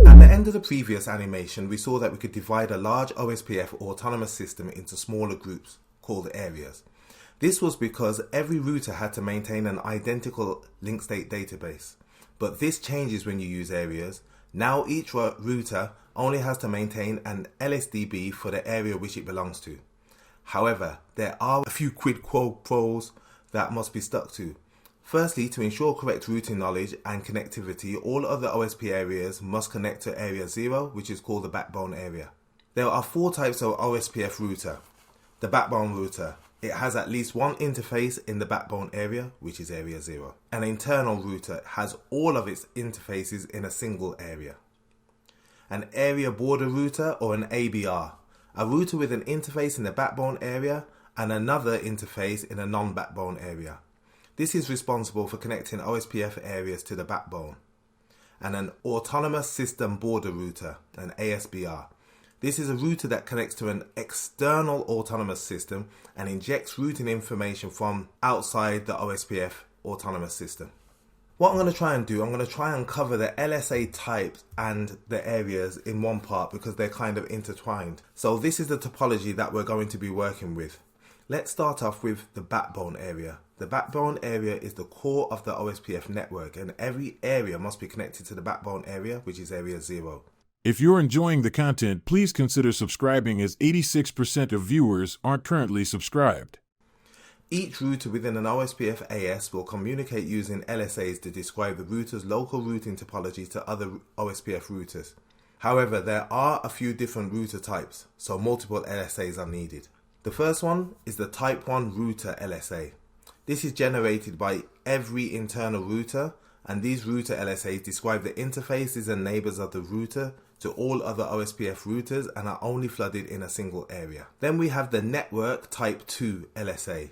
At the end of the previous animation, we saw that we could divide a large OSPF autonomous system into smaller groups called areas. This was because every router had to maintain an identical link state database. But this changes when you use areas. Now each router only has to maintain an LSDB for the area which it belongs to. However, there are a few quid pro quos that must be stuck to. Firstly, to ensure correct routing knowledge and connectivity, all other OSP areas must connect to area 0, which is called the backbone area. There are 4 types of OSPF router. The backbone router. It has at least one interface in the backbone area, which is area 0. An internal router has all of its interfaces in a single area. An area border router, or an ABR. A router with an interface in the backbone area and another interface in a non-backbone area. This is responsible for connecting OSPF areas to the backbone. And an autonomous system border router, an ASBR. This is a router that connects to an external autonomous system and injects routing information from outside the OSPF autonomous system. What I'm going to try and do, I'm going to try and cover the LSA types and the areas in one part because they're kind of intertwined. So this is the topology that we're going to be working with. Let's start off with the backbone area. The backbone area is the core of the OSPF network, and every area must be connected to the backbone area, which is area 0. If you're enjoying the content, please consider subscribing, as 86% of viewers aren't currently subscribed. Each router within an OSPF AS will communicate using LSAs to describe the router's local routing topology to other OSPF routers. However, there are a few different router types, so multiple LSAs are needed. The first one is the Type 1 router LSA. This is generated by every internal router, and these router LSAs describe the interfaces and neighbors of the router to all other OSPF routers and are only flooded in a single area. Then we have the Network Type 2 LSA.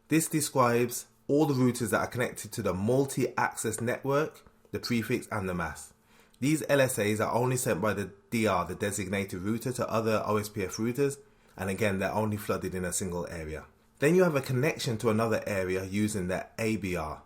This describes all the routers that are connected to the multi-access network, the prefix and the mask. These LSAs are only sent by the DR, the designated router, to other OSPF routers, and again they're only flooded in a single area. Then you have a connection to another area using the ABR.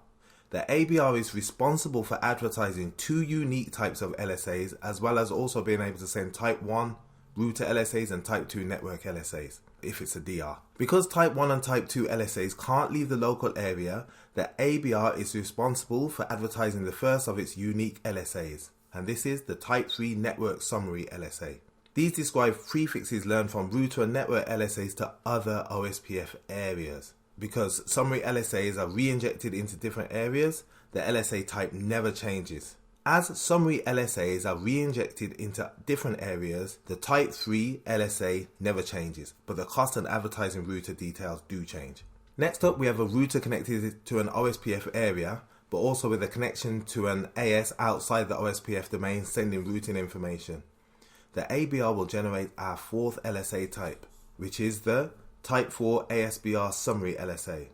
The ABR is responsible for advertising 2 unique types of LSAs, as well as also being able to send Type 1 router LSAs and Type 2 network LSAs, if it's a DR. Because Type 1 and Type 2 LSAs can't leave the local area, the ABR is responsible for advertising the first of its unique LSAs, and this is the Type 3 Network Summary LSA. These describe prefixes learned from router and network LSAs to other OSPF areas. Because summary LSAs are re-injected into different areas, the LSA type never changes. As summary LSAs are re-injected into different areas, the Type 3 LSA never changes, but the cost and advertising router details do change. Next up, we have a router connected to an OSPF area, but also with a connection to an AS outside the OSPF domain sending routing information. The ABR will generate our 4th LSA type, which is the Type 4 ASBR Summary LSA.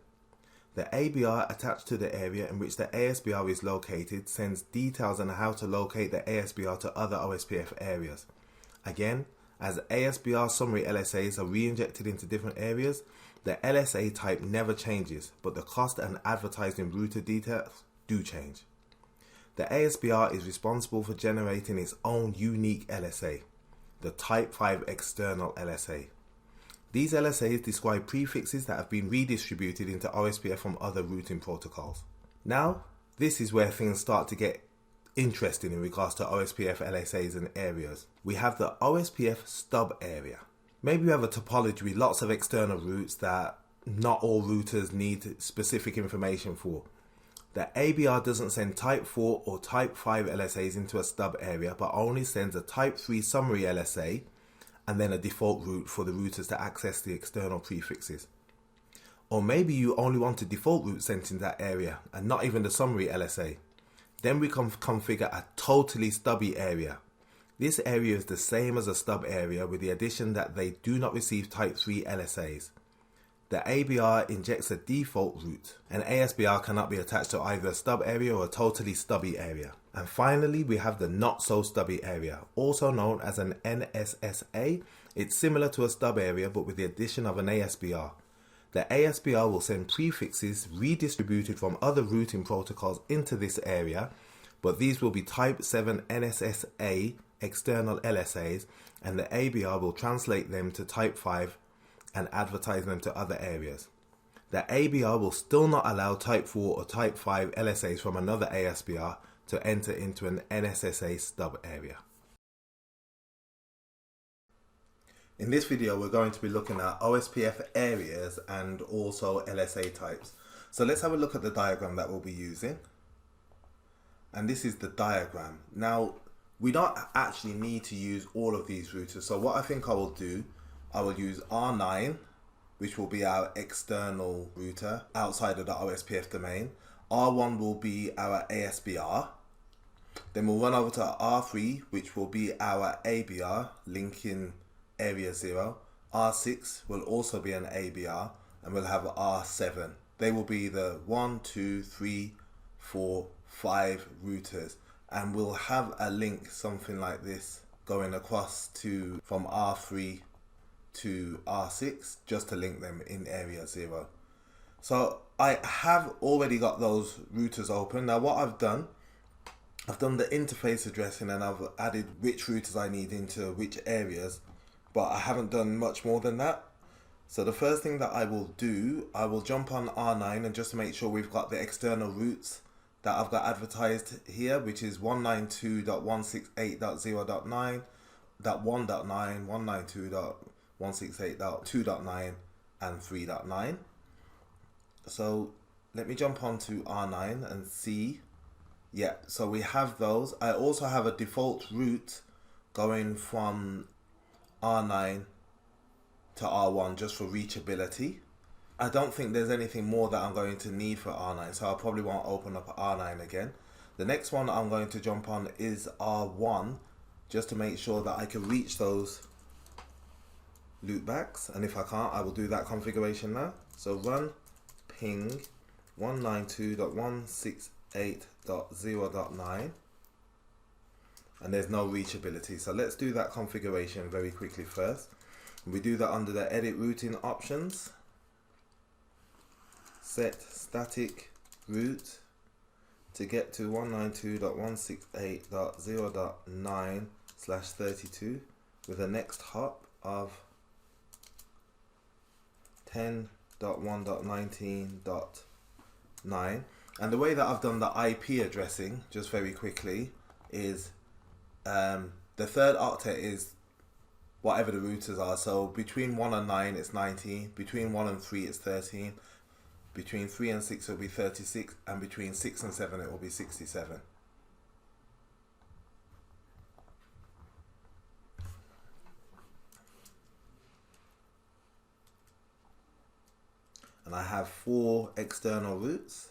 The ABR attached to the area in which the ASBR is located sends details on how to locate the ASBR to other OSPF areas. Again, as ASBR Summary LSAs are re-injected into different areas, the LSA type never changes, but the cost and advertising router details do change. The ASBR is responsible for generating its own unique LSA, the Type 5 External LSA. These LSAs describe prefixes that have been redistributed into OSPF from other routing protocols. Now, this is where things start to get interesting in regards to OSPF LSAs and areas. We have the OSPF stub area. Maybe you have a topology with lots of external routes that not all routers need specific information for. The ABR doesn't send Type 4 or Type 5 LSAs into a stub area, but only sends a Type 3 summary LSA and then a default route for the routers to access the external prefixes. Or maybe you only want a default route sent in that area and not even the summary LSA. Then we can configure a totally stubby area. This area is the same as a stub area with the addition that they do not receive Type 3 LSAs. The ABR injects a default route. An ASBR cannot be attached to either a stub area or a totally stubby area. And finally, we have the not so stubby area, also known as an NSSA. It's similar to a stub area but with the addition of an ASBR. The ASBR will send prefixes redistributed from other routing protocols into this area, but these will be Type 7 NSSA external LSAs, and the ABR will translate them to Type 5 and advertise them to other areas. The ABR will still not allow Type 4 or Type 5 LSAs from another ASBR to enter into an NSSA stub area. In this video, we're going to be looking at OSPF areas and also LSA types. So let's have a look at the diagram that we'll be using. And this is the diagram. Now, we don't actually need to use all of these routers. So what I think I will do, I will use R9, which will be our external router outside of the OSPF domain. R1 will be our ASBR. Then we'll run over to R3, which will be our ABR, linking area 0. R6 will also be an ABR, and we'll have R7. They will be the 1, 2, 3, 4, 5 routers, and we'll have a link something like this going across to from R3 to R6 just to link them in area 0. So I have already got those routers open. Now what I've done the interface addressing, and I've added which routers I need into which areas, but I haven't done much more than that. So the first thing that I will do, I will jump on R9 and just to make sure we've got the external routes that I've got advertised here, which is 192.168.0.9, .1.9, 192.168.2.9 and 3.9. So let me jump onto R9 and see. Yeah, so we have those. I also have a default route going from R9 to R1 just for reachability. I don't think there's anything more that I'm going to need for R9, so I probably won't open up R9 again. The next one I'm going to jump on is R1 just to make sure that I can reach those loopbacks, and if I can't, I will do that configuration now. So run ping 192.168.0.9, and there's no reachability. So let's do that configuration very quickly first. We do that under the edit routing options. Set static route to get to 192.168.0.9/32 with a next hop of 10.1.19.9. And the way that I've done the IP addressing, just very quickly, is the third octet is whatever the routers are. So between 1 and 9 it's 19, between 1 and 3 it's 13, between 3 and 6 it will be 36, and between 6 and 7 it will be 67. And I have 4 external routes.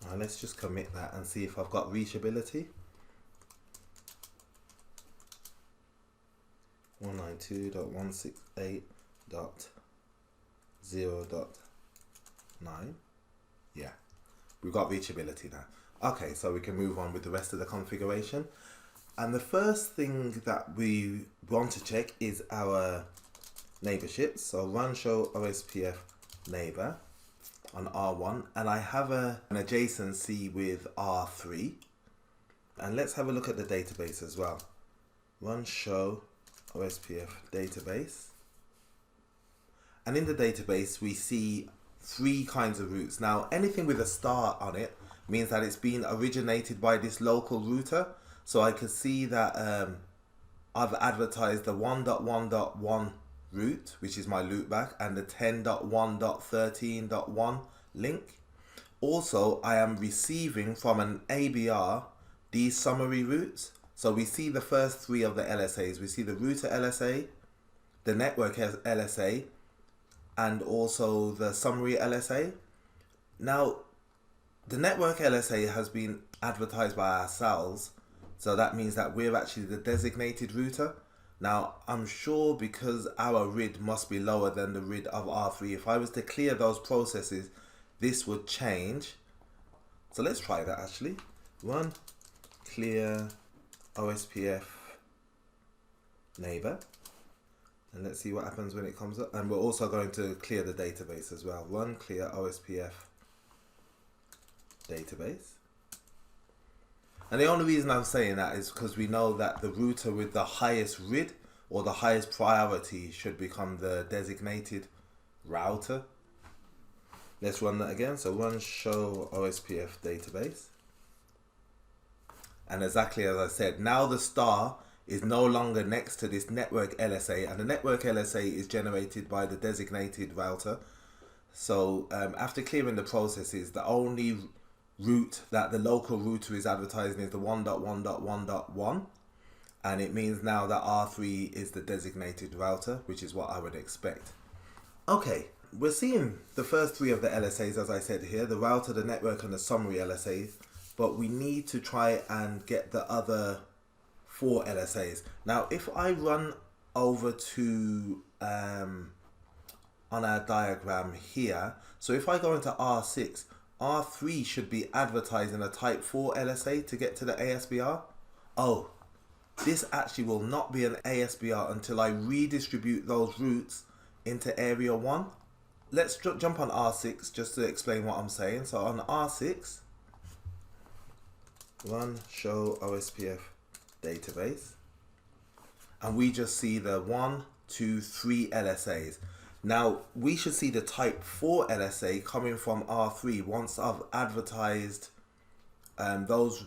Now let's just commit that and see if I've got reachability. 192.168.0.9. Yeah, we've got reachability now. Okay, so we can move on with the rest of the configuration. And the first thing that we want to check is our neighborships. So run show OSPF neighbor on R1, and I have an adjacency with R3. And let's have a look at the database as well. Run show OSPF database, and in the database we see 3 kinds of routes. Now anything with a star on it means that it's been originated by this local router. So I can see that I've advertised the 1.1.1 route, which is my loopback, and the 10.1.13.1 link. Also I am receiving from an ABR these summary routes. So we see the first 3 of the LSAs. We see the router LSA, the network LSA, and also the summary LSA. Now, the network LSA has been advertised by ourselves So that means that we're actually the designated router. Now, I'm sure because our RID must be lower than the RID of R3, if I was to clear those processes, this would change. So let's try that actually. Run clear OSPF neighbor. And let's see what happens when it comes up. And we're also going to clear the database as well. Run clear OSPF database. And the only reason I'm saying that is because we know that the router with the highest RID or the highest priority should become the designated router. Let's run that again. So run show OSPF database. And exactly as I said, now the star is no longer next to this network LSA, and the network LSA is generated by the designated router. So after clearing the processes, the only route that the local router is advertising is the 1.1.1.1, and it means now that R3 is the designated router, which is what I would expect. Okay, we're seeing the first three of the LSAs, as I said here, the router, the network, and the summary LSAs, but we need to try and get the other 4 LSAs. Now, if I run over to on our diagram here, so if I go into R6, R3 should be advertising a type 4 LSA to get to the ASBR. Oh, this actually will not be an ASBR until I redistribute those routes into area 1. Let's jump on R6 just to explain what I'm saying. So on R6, run show OSPF database, and we just see the 1, 2, 3 LSAs. Now we should see the type 4 LSA coming from R3 once I've advertised those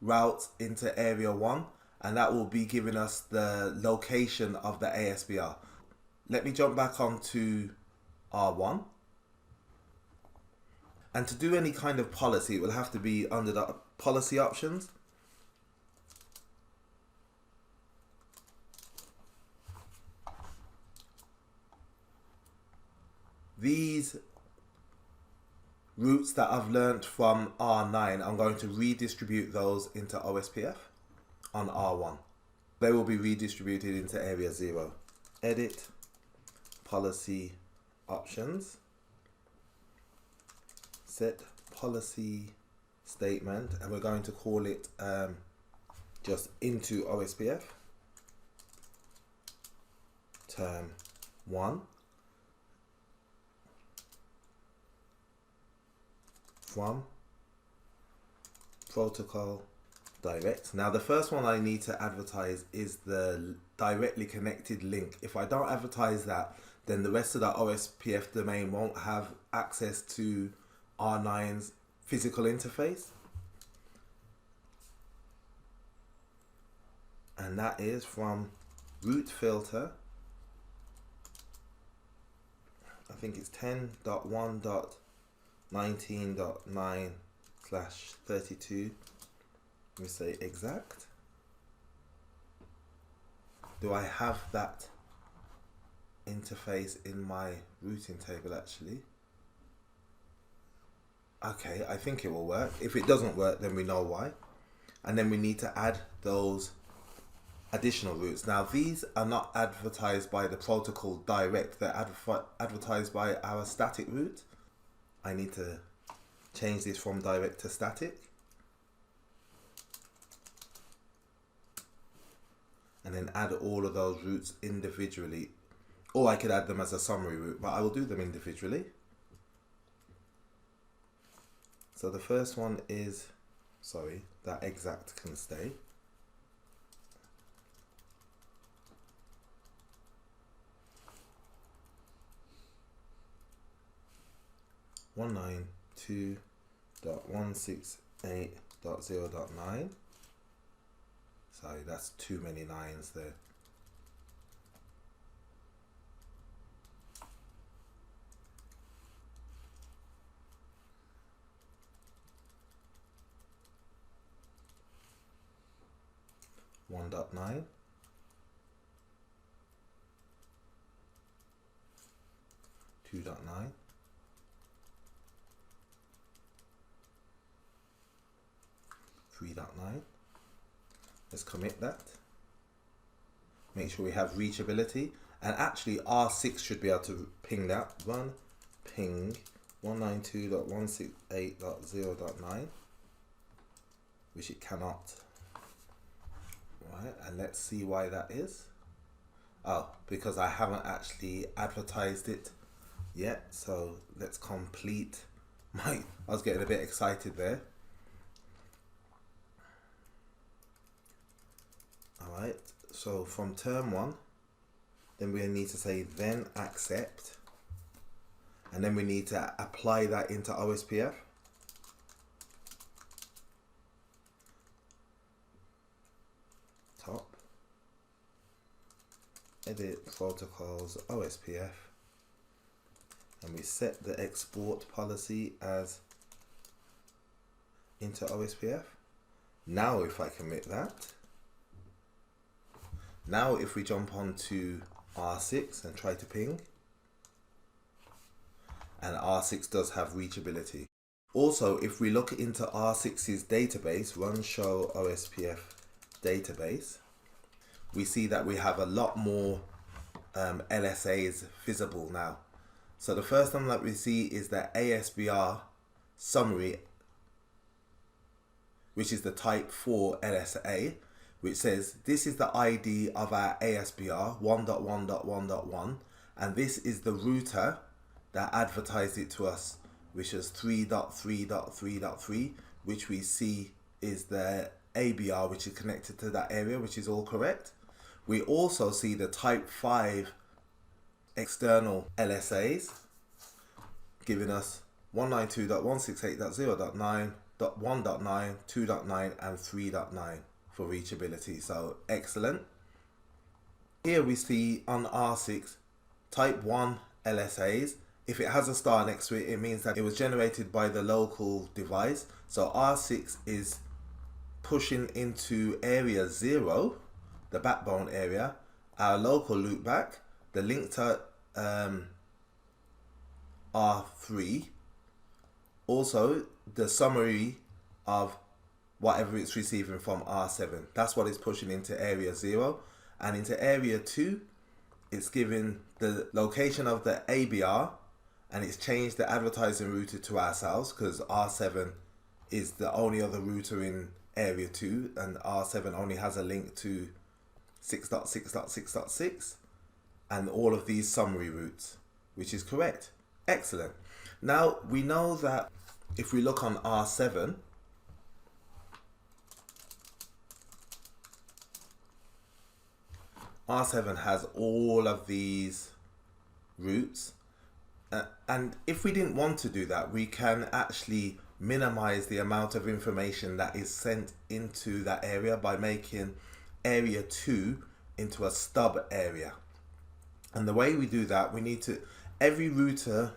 routes into area 1, and that will be giving us the location of the ASBR. Let me jump back onto R1, and to do any kind of policy, it will have to be under the policy options. These routes that I've learnt from R9, I'm going to redistribute those into OSPF on R1. They will be redistributed into area 0. Edit policy options. Set policy statement, and we're going to call it just into OSPF. Term 1. From protocol direct. Now the first one I need to advertise is the directly connected link. If I don't advertise that, then the rest of the OSPF domain won't have access to R9's physical interface. And that is from route filter. I think it's 10.1.19.9/32. We say exact. Do I have that interface in my routing table actually? Okay, I think it will work. If it doesn't work, then we know why. And then we need to add those additional routes. Now these are not advertised by the protocol direct, they're advertised by our static route. I need to change this from direct to static. And then add all of those routes individually. Or I could add them as a summary route, but I will do them individually. So the first one is, sorry, that exact can stay. One 192.168.0.9. Sorry, that's too many 9s there. One 1.9. 2.9. 3.9. Let's commit that. Make sure we have reachability. And actually R6 should be able to ping that. Run ping 192.168.0.9, which it cannot. Right, and let's see why that is. Oh, because I haven't actually advertised it yet. So let's complete I was getting a bit excited there. Alright, so from term 1, then we need to say then accept, and then we need to apply that into OSPF. Top, edit protocols OSPF, and we set the export policy as into OSPF. Now if I commit that, now if we jump on to R6 and try to ping, and R6 does have reachability. Also, if we look into R6's database, run show OSPF database, we see that we have a lot more LSAs visible now. So the first one that we see is the ASBR summary, which is the type 4 LSA, which says this is the ID of our ASBR 1.1.1.1, and this is the router that advertised it to us, which is 3.3.3.3, which we see is the ABR, which is connected to that area, which is all correct. We also see the type 5 external LSAs giving us 192.168.0.9, 1.9, 2.9 and 3.9 for reachability. So excellent. Here we see on R6 type 1 LSAs. If it has a star next to it, it means that it was generated by the local device. So R6 is pushing into area 0, the backbone area, our local loopback, the link to R3, also the summary of whatever it's receiving from R7. That's what it's pushing into area 0. And into area 2, it's giving the location of the ABR, and it's changed the advertising router to ourselves because R7 is the only other router in area 2, and R7 only has a link to 6.6.6.6 and all of these summary routes, which is correct. Excellent. Now we know that if we look on R7, R7 has all of these routes, and if we didn't want to do that, we can actually minimize the amount of information that is sent into that area by making area 2 into a stub area. And the way we do that, we need to, every router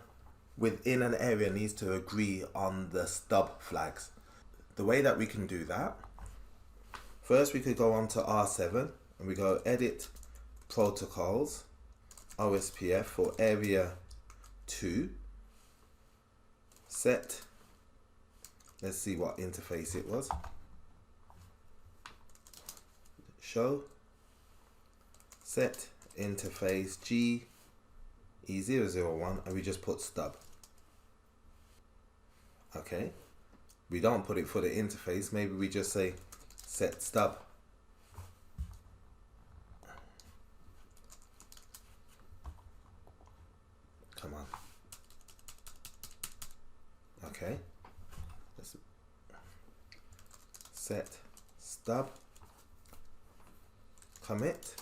within an area needs to agree on the stub flags. The way that we can do that, first we could go on to R7 and we go edit protocols OSPF for area 2, set, let's see what interface it was, show, set interface GE001, and we just put stub. Okay, we don't put it for the interface, maybe we just say set stub. Come on. Okay, let's set stub, commit.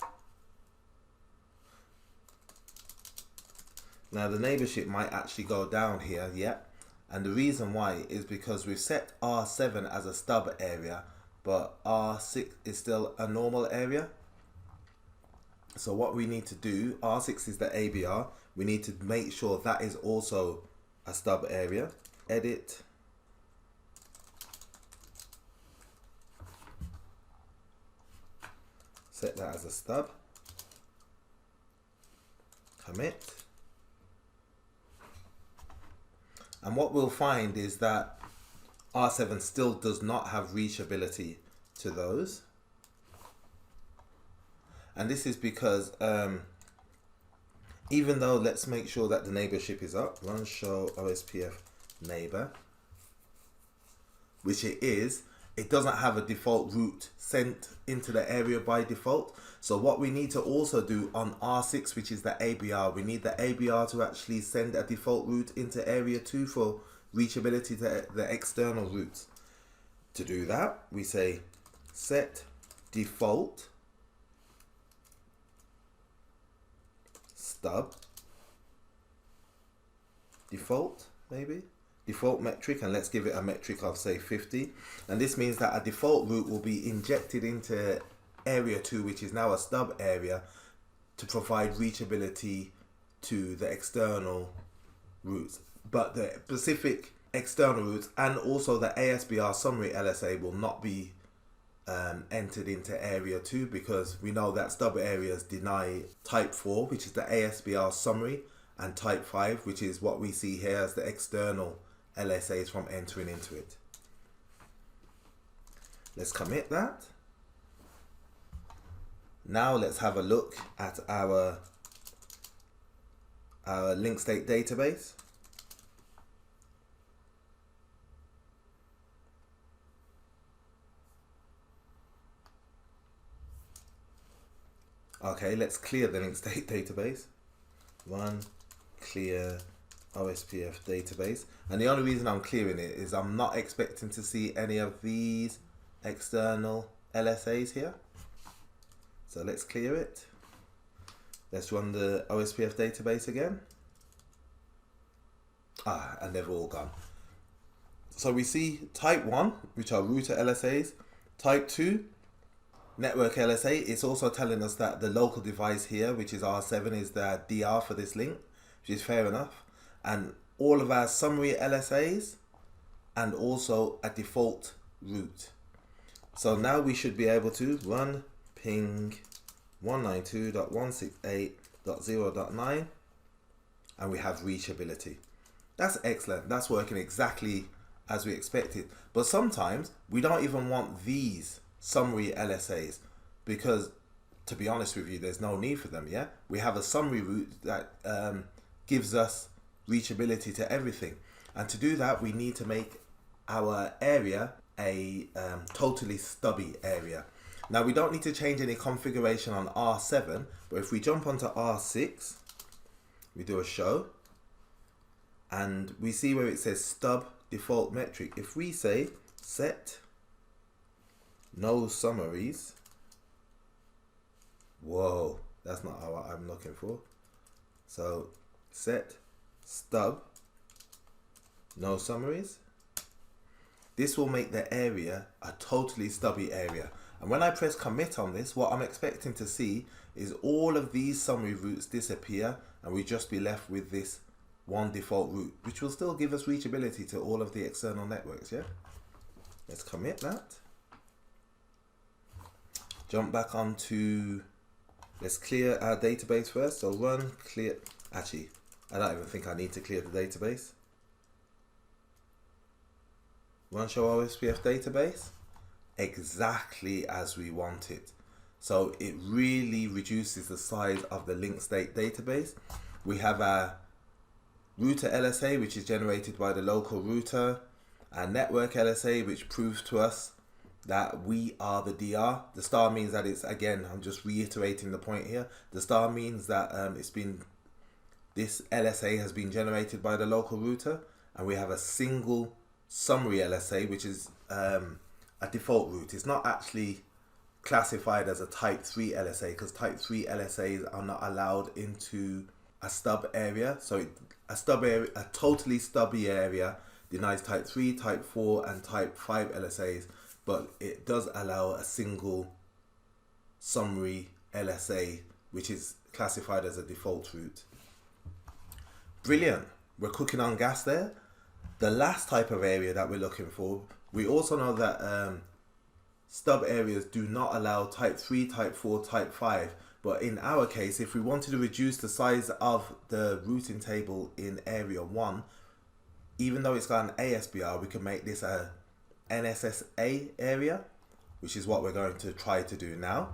Now the neighborship might actually go down here, yeah, and the reason why is because we've set R7 as a stub area, but R6 is still a normal area. So what we need to do, R6 is the ABR, we need to make sure that is also a stub area. Edit, set that as a stub, commit. And what we'll find is that R7 still does not have reachability to those. And this is because even though, let's make sure that the neighborship is up, run show OSPF neighbor, which it is, it doesn't have a default route sent into the area by default. So what we need to also do on R6, which is the ABR, we need the ABR to actually send a default route into area 2 for reachability to the external routes. To do that, we say set default stub, default maybe, default metric, and let's give it a metric of say 50. And this means that a default route will be injected into area 2, which is now a stub area, to provide reachability to the external routes. But the specific external routes and also the ASBR summary LSA will not be entered into area 2, because we know that stub areas deny type 4, which is the ASBR summary, and type 5, which is what we see here as the external LSAs from entering into it. Let's commit that. Now let's have a look at our link state database. Okay, let's clear the link state database. Run clear OSPF database. And the only reason I'm clearing it is I'm not expecting to see any of these external LSAs here. So let's clear it. Let's run the OSPF database again. And they've all gone. So we see type 1, which are router LSAs. Type 2, network LSA. It's also telling us that the local device here, which is R7, is the DR for this link, which is fair enough. And all of our summary LSAs, and also a default route. So now we should be able to run ping 192.168.0.9, and we have reachability. That's excellent. That's working exactly as we expected. But sometimes we don't even want these summary LSAs, because to be honest with you, there's no need for them. Yeah, we have a summary route that gives us reachability to everything, and to do that we need to make our area a totally stubby area. Now we don't need to change any configuration on R7, but if we jump onto R6, we do a show, and we see where it says stub default metric. If we say set no summaries, whoa, that's not what I'm looking for. So set stub no summaries. This will make the area a totally stubby area. And when I press commit on this, what I'm expecting to see is all of these summary routes disappear, and we just be left with this one default route, which will still give us reachability to all of the external networks. Yeah, let's commit that. Jump back onto, let's clear our database first. So run clear, actually, I don't even think I need to clear the database. Run show OSPF database, exactly as we want it. So it really reduces the size of the link state database. We have our router LSA, which is generated by the local router, and network LSA, which proves to us that we are the DR. The star means that it's, again, I'm just reiterating the point here. The star means that this LSA has been generated by the local router, and we have a single summary LSA, which is a default route. It's not actually classified as a type 3 LSA, because type 3 LSAs are not allowed into a stub area. So a stub area, a totally stubby area, denies type 3, type 4 and type 5 LSAs, but it does allow a single summary LSA, which is classified as a default route. Brilliant. We're cooking on gas there. The last type of area that we're looking for, we also know that stub areas do not allow type 3, type 4, type 5. But in our case, if we wanted to reduce the size of the routing table in area 1, even though it's got an ASBR, we can make this a NSSA area, which is what we're going to try to do now.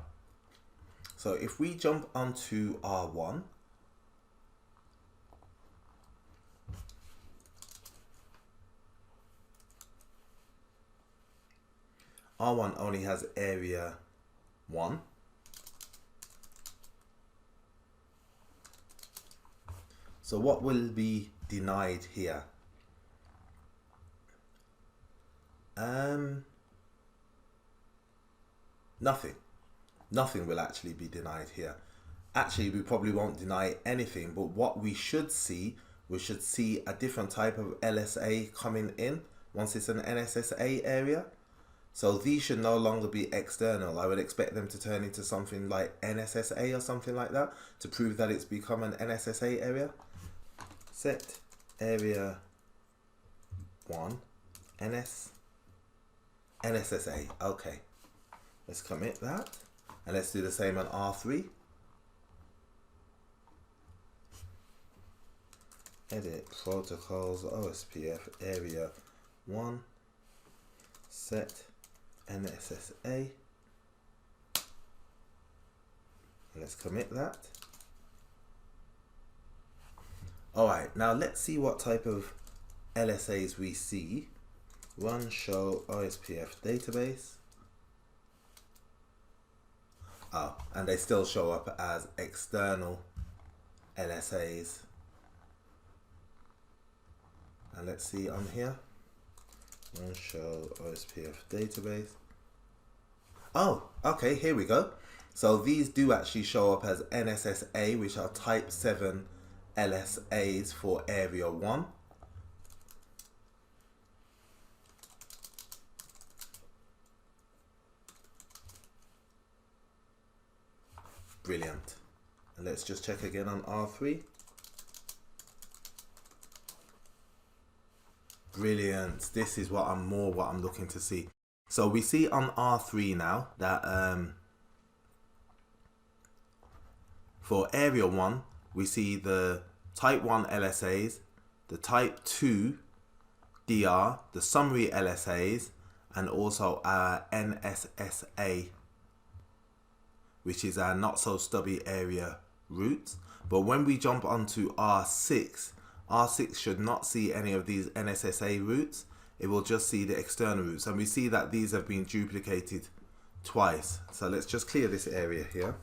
So if we jump onto R1, R1 only has area 1. So what will be denied here? Nothing. Nothing will actually be denied here. Actually, we probably won't deny anything, but what we should see a different type of LSA coming in once it's an NSSA area. So these should no longer be external. I would expect them to turn into something like NSSA or something like that to prove that it's become an NSSA area. Set area 1 NSSA. Okay, let's commit that, and let's do the same on R3. Edit protocols OSPF area 1 set NSSA. Let's commit that. Alright, now let's see what type of LSAs we see. Run show OSPF database. Oh, and they still show up as external LSAs. And let's see on here. Run show OSPF database. Oh, okay, here we go. So these do actually show up as NSSA, which are type 7 LSAs for area 1. Brilliant. And let's just check again on R3. Brilliant. This is what I'm looking to see. So we see on R3 now that for area 1 we see the type 1 LSAs, the type 2 DR, the summary LSAs, and also our NSSA, which is our not so stubby area routes. But when we jump onto R6, R6 should not see any of these NSSA routes. It will just see the external routes, and we see that these have been duplicated twice. So let's just clear this area here.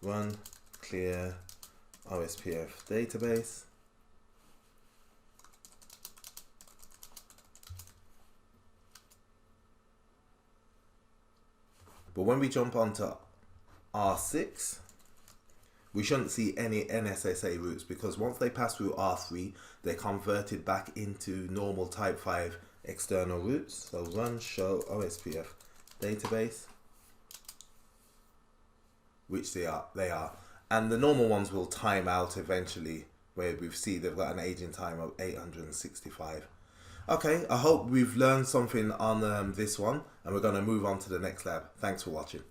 Run clear OSPF database. But when we jump onto R6, we shouldn't see any NSSA routes, because once they pass through R3, they're converted back into normal type 5 external routes. So run show OSPF database, which they are. And the normal ones will time out eventually, where we see they've got an aging time of 865. Okay, I hope we've learned something on this one, and we're going to move on to the next lab. Thanks for watching.